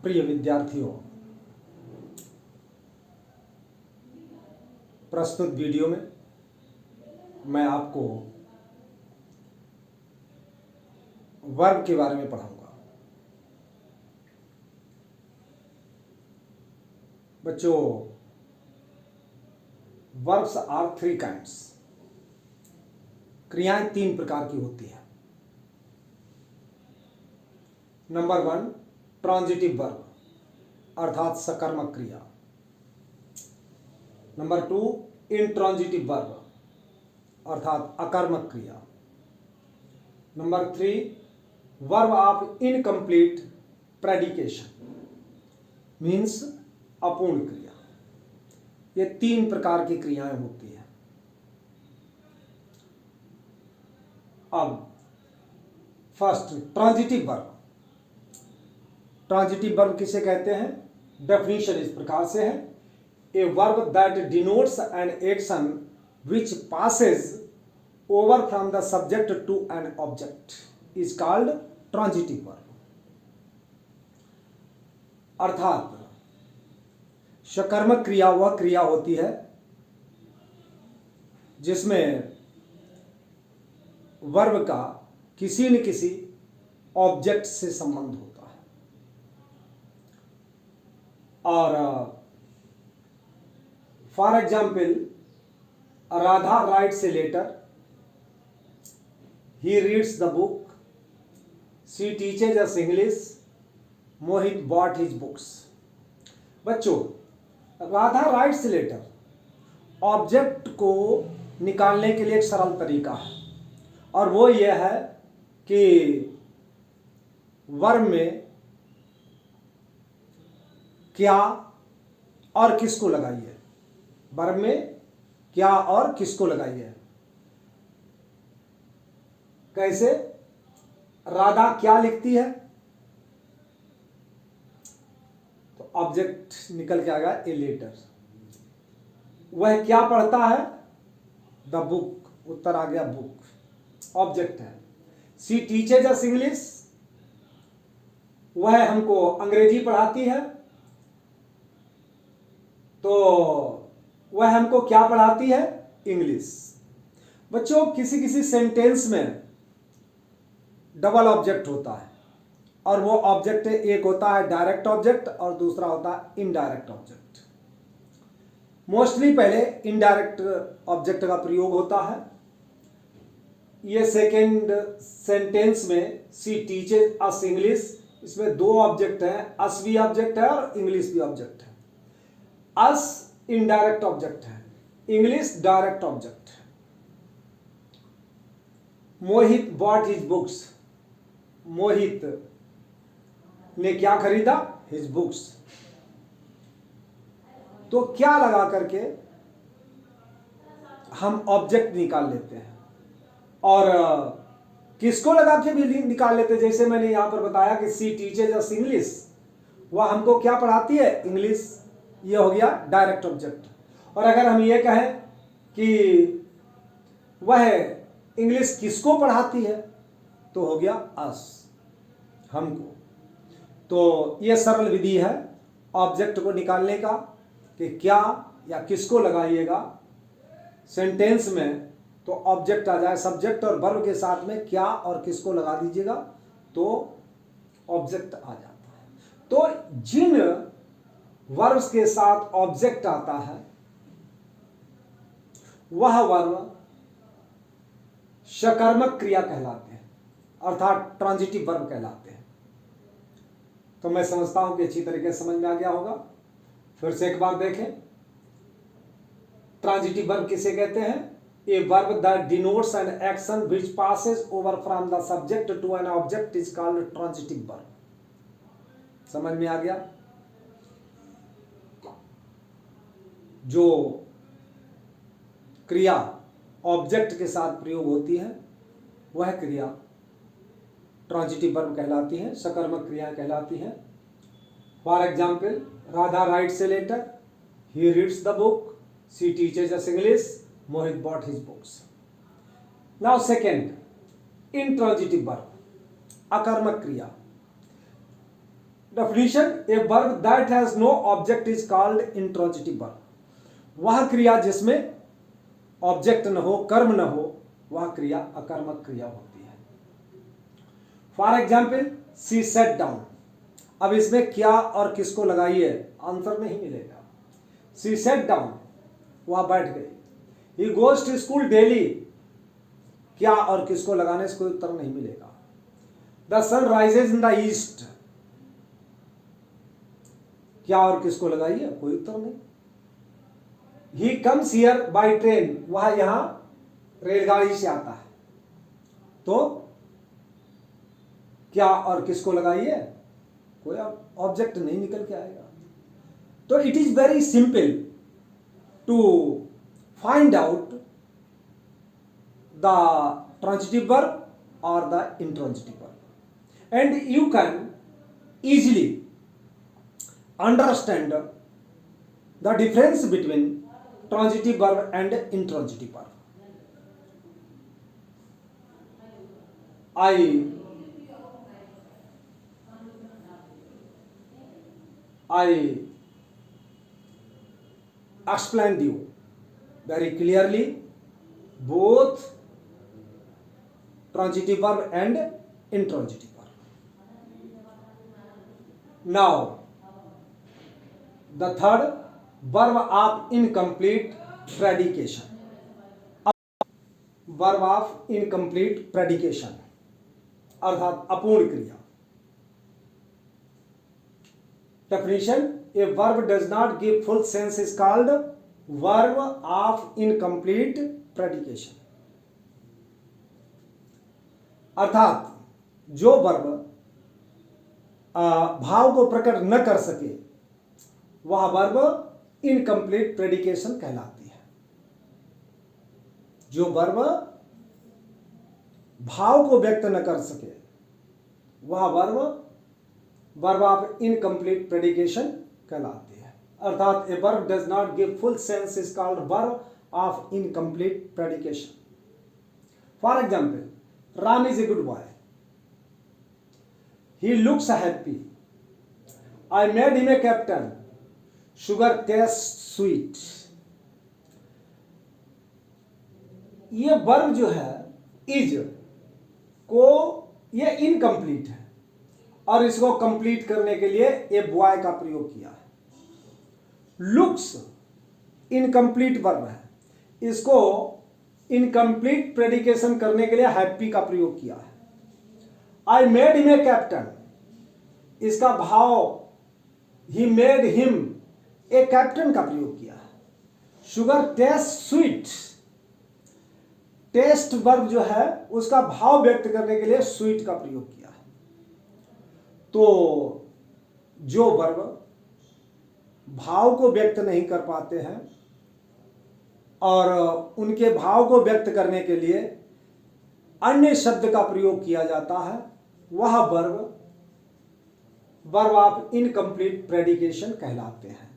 प्रिय विद्यार्थियों, प्रस्तुत वीडियो में मैं आपको वर्ब के बारे में पढ़ाऊंगा। बच्चों, वर्ब्स आर थ्री काइंड्स। क्रियाएं तीन प्रकार की होती हैं। नंबर वन, ट्रांजिटिव वर्ब अर्थात सकर्मक क्रिया। नंबर टू, इंट्रांजिटिव वर्ब अर्थात अकर्मक क्रिया। Number three, verb of incomplete predication means अपूर्ण क्रिया। ये तीन प्रकार की क्रियाएं होती हैं। अब first, transitive verb. Transitive verb किसे कहते हैं? डेफिनेशन इस प्रकार से है, a verb that denotes an action which passes over from the subject to an object is called transitive verb. अर्थात सकर्मक क्रिया वह क्रिया होती है जिसमें वर्ब का किसी न किसी ऑब्जेक्ट से संबंध होता है। और for example, Radha writes a letter, he reads the book, she teaches us English, Mohit bought his books. बच्चों, राधा राइट्स लेटर ऑब्जेक्ट को निकालने के लिए एक सरल तरीका है, और वो यह है कि वर्ब में क्या और किसको लगाइए। वर्ब में क्या और किसको लगाइए। कैसे? राधा क्या लिखती है तो ऑब्जेक्ट निकल के आएगा ए लेटर। वह क्या पढ़ता है? द बुक, उत्तर आ गया बुक, ऑब्जेक्ट है। शी टीचेज अस इंग्लिश, वह हमको अंग्रेजी पढ़ाती है, तो वह हमको क्या पढ़ाती है? इंग्लिश। बच्चों, किसी किसी सेंटेंस में डबल ऑब्जेक्ट होता है, और वो ऑब्जेक्ट एक होता है डायरेक्ट ऑब्जेक्ट और दूसरा होता है इनडायरेक्ट ऑब्जेक्ट। मोस्टली पहले इनडायरेक्ट ऑब्जेक्ट का प्रयोग होता है। ये सेकेंड सेंटेंस में शी टीचेज अस इंग्लिश, इसमें दो ऑब्जेक्ट हैं, अस भी ऑब्जेक्ट है और इंग्लिश भी ऑब्जेक्ट है। अस इनडायरेक्ट ऑब्जेक्ट है, इंग्लिश डायरेक्ट ऑब्जेक्ट है। मोहित बॉट हिज बुक्स, मोहित ने क्या खरीदा? His books. तो क्या लगा करके हम ऑब्जेक्ट निकाल लेते हैं, और किसको लगा के भी निकाल लेते हैं। जैसे मैंने यहां पर बताया कि सी टीचेज अस इंग्लिश, वह हमको क्या पढ़ाती है? इंग्लिश। ये हो गया डायरेक्ट ऑब्जेक्ट। और अगर हम ये कहें कि वह इंग्लिश किसको पढ़ाती है तो हो गया अस, हमको। तो ये सरल विधि है ऑब्जेक्ट को निकालने का, कि क्या या किसको लगाइएगा सेंटेंस में तो ऑब्जेक्ट आ जाए। सब्जेक्ट और वर्ब के साथ में क्या और किसको लगा दीजिएगा तो ऑब्जेक्ट आ जाता है। तो जिन वर्ब्स के साथ ऑब्जेक्ट आता है वह वर्ब सकर्मक क्रिया कहलाते हैं, अर्थात ट्रांजिटिव वर्ब कहलाते हैं। तो मैं समझता हूं कि अच्छी तरीके से समझ में आ गया होगा। फिर से एक बार देखें, ट्रांजिटिव वर्ब किसे कहते हैं? A verb that denotes an action which passes over from the subject to an object is called transitive verb. समझ में आ गया? जो क्रिया ऑब्जेक्ट के साथ प्रयोग होती है वह क्रिया ट्रांजिटिव वर्ब कहलाती है, सकर्मक क्रिया कहलाती है। For example, Radha writes a letter, he reads the book, she teaches us English, Mohit bought his books. Now second, intransitive verb, अकर्मक क्रिया। Definition, a verb that has no object is called intransitive verb. वह क्रिया जिसमें object न हो, कर्म न हो, वह क्रिया अकर्मक क्रिया होती है। For example, she sat down. अब इसमें क्या और किसको लगाइए, आंसर नहीं मिलेगा। सी सेट डाउन, वह बैठ गई। He goes to school daily, क्या और किसको लगाने से कोई उत्तर नहीं मिलेगा। The sun rises in the east, क्या और किसको लगाइए, कोई उत्तर नहीं। He comes here by train, वह यहां रेलगाड़ी से आता है, तो क्या और किसको लगाइए, कोई ऑब्जेक्ट नहीं निकल के आएगा। तो it is very simple to find out the transitive verb और the intransitive verb, and you can easily understand the difference between transitive verb and intransitive verb. I explained you very clearly both transitive verb and intransitive verb. Now the third, verb of incomplete predication. verb of incomplete predication अर्थात अपूर्ण क्रिया। Definition, a verb does not give full sense is called verb of incomplete predication. अर्थात जो verb भाव को प्रकट न कर सके वह वर्ब इनकम्प्लीट प्रेडिकेशन कहलाती है। जो वर्ब भाव को व्यक्त न कर सके वह वर्ब ऑफ इनकम्प्लीट प्रेडिकेशन कहलाती है। अर्थात a verb does not give full sense is called verb of incomplete predication. For example, Ram is a good boy, he looks happy, I made him a captain, sugar taste sweet. ये verb जो है is को ये incomplete है और इसको complete करने के लिए ये बॉय का प्रयोग किया है। लुक्स इनकम्प्लीट वर्ब है, इसको इनकम्प्लीट प्रेडिकेशन करने के लिए हैप्पी का प्रयोग किया है। I made him a captain, इसका भाव he made him a captain का प्रयोग किया है। Sugar taste sweet, taste verb जो है उसका भाव व्यक्त करने के लिए स्वीट का प्रयोग किया है। तो जो वर्ब भाव को व्यक्त नहीं कर पाते हैं और उनके भाव को व्यक्त करने के लिए अन्य शब्द का प्रयोग किया जाता है, वह वर्ब ऑफ इनकम्प्लीट प्रेडिकेशन कहलाते हैं।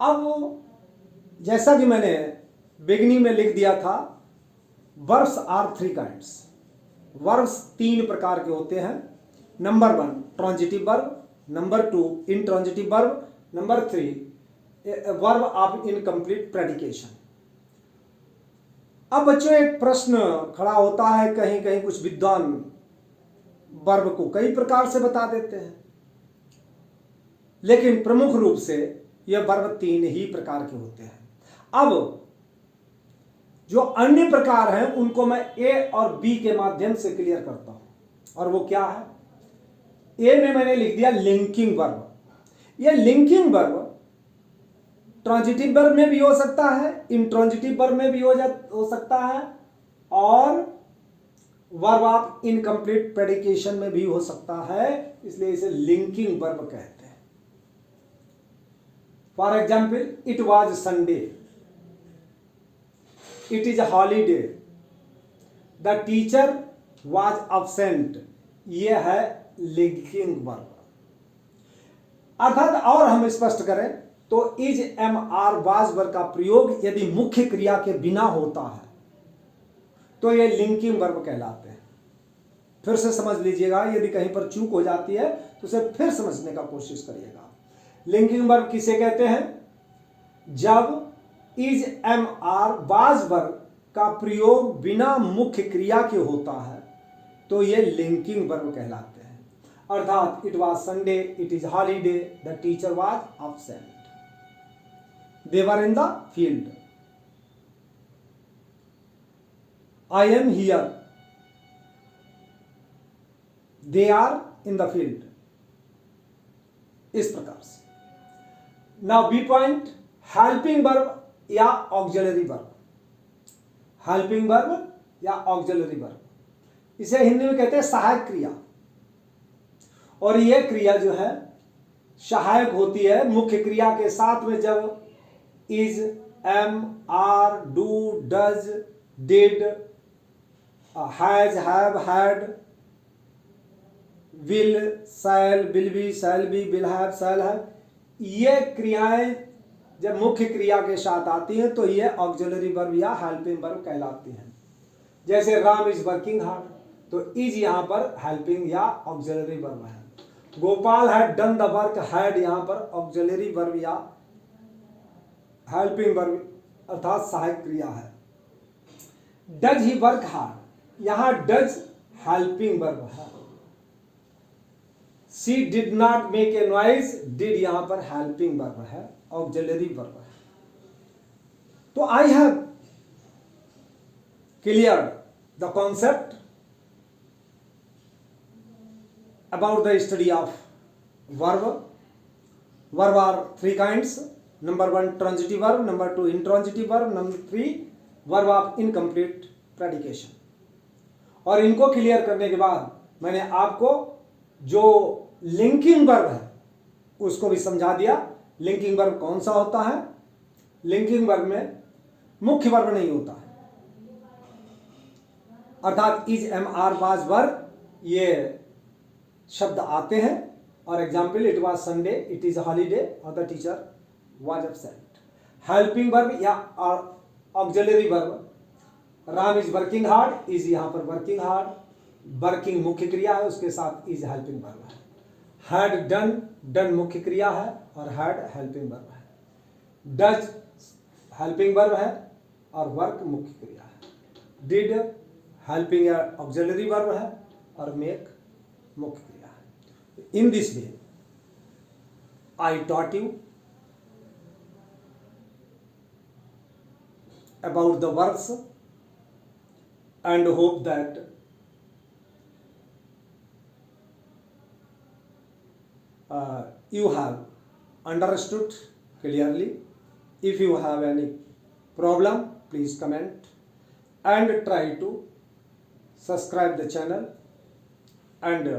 अब जैसा कि मैंने बिगनिंग में लिख दिया था, verbs are three kinds. Verbs तीन प्रकार के होते हैं। Number 1 transitive verb, number 2 intransitive verb, number 3 verb of incomplete predication. अब बच्चों एक प्रश्न खड़ा होता है, कहीं कहीं कुछ विद्वान वर्ब को कई प्रकार से बता देते हैं, लेकिन प्रमुख रूप से यह वर्ब तीन ही प्रकार के होते हैं। अब जो अन्य प्रकार हैं उनको मैं ए और बी के माध्यम से क्लियर करता हूं, और वो क्या है। ए में मैंने लिख दिया लिंकिंग वर्ब। यह लिंकिंग वर्ब ट्रांजिटिव वर्ब में भी हो सकता है, इंट्रांजिटिव वर्ब में भी हो सकता है, और वर्ब ऑफ इनकम्प्लीट प्रेडिकेशन में भी हो सकता है, इसलिए इसे लिंकिंग वर्ब कहते हैं। For example, it was Sunday, it is a holiday, the teacher was absent, यह है लिंकिंग वर्ब। अर्थात और हम स्पष्ट करें तो is, am, are, was verb का प्रयोग यदि मुख्य क्रिया के बिना होता है तो यह लिंकिंग वर्ब कहलाते हैं। फिर से समझ लीजिएगा, यदि कहीं पर चूक हो जाती है तो उसे फिर समझने का कोशिश करिएगा। लिंकिंग वर्ब किसे कहते हैं? जब is am are was verb का प्रयोग बिना मुख्य क्रिया के होता है तो ये लिंकिंग वर्ब कहलाते हैं। अर्थात it was Sunday, it is holiday, the teacher was absent, they were in the field, I am here, they are in the field, इस प्रकार से। Now B point, helping verb या ऑक्सिलरी वर्ब। हेल्पिंग वर्ब या auxiliary verb, इसे हिंदी में कहते हैं सहायक क्रिया। और यह क्रिया जो है सहायक होती है मुख्य क्रिया के साथ में, जब is, am, are, do, does, did, has, have, had, will, shall, will be, shall be, will have, shall have, ये क्रियाएं जब मुख्य क्रिया के साथ आती हैं तो ये ऑक्सिलरी वर्ब या हेल्पिंग वर्ब कहलाती हैं। जैसे राम इज वर्किंग हार्ड, तो इज यहां पर हेल्पिंग या ऑक्सिलरी वर्ब है। Gopal had done the work, had यहां पर ऑक्सिलरी वर्ब या हेल्पिंग वर्ब अर्थात सहायक क्रिया है। डज ही वर्क हार्ड, यहां डज हेल्पिंग वर्ब है। She did not make a noise, did यहां पर हेल्पिंग वर्ब है, ऑक्सिलरी वर्ब है। तो I have cleared the concept about the study of verb. Verb are three kinds. Number 1 transitive verb, number 2 intransitive verb, number 3 verb of incomplete predication. और इनको clear करने के बाद मैंने आपको जो लिंकिंग वर्ब है उसको भी समझा दिया। लिंकिंग वर्ब कौन सा होता है? लिंकिंग वर्ब में मुख्य वर्ब नहीं होता है, अर्थात is, am, are, was verb ये शब्द आते हैं। और example, it was Sunday, it is holiday और the teacher was absent. Helping verb या auxiliary verb, Ram is working hard, is यहां पर वर्किंग हार्ड, वर्किंग मुख्य क्रिया है, उसके साथ इज हेल्पिंग वर्ब है। हैड डन, डन मुख्य क्रिया है और हैड हेल्पिंग वर्ब है। डज हेल्पिंग वर्ब है और वर्क मुख्य क्रिया है। डिड हेल्पिंग या ऑक्सिलरी वर्ब है और मेक मुख्य क्रिया है। In this way, I taught you about the verbs and hope that you have understood clearly. If you have any problem, please comment and try to subscribe the channel and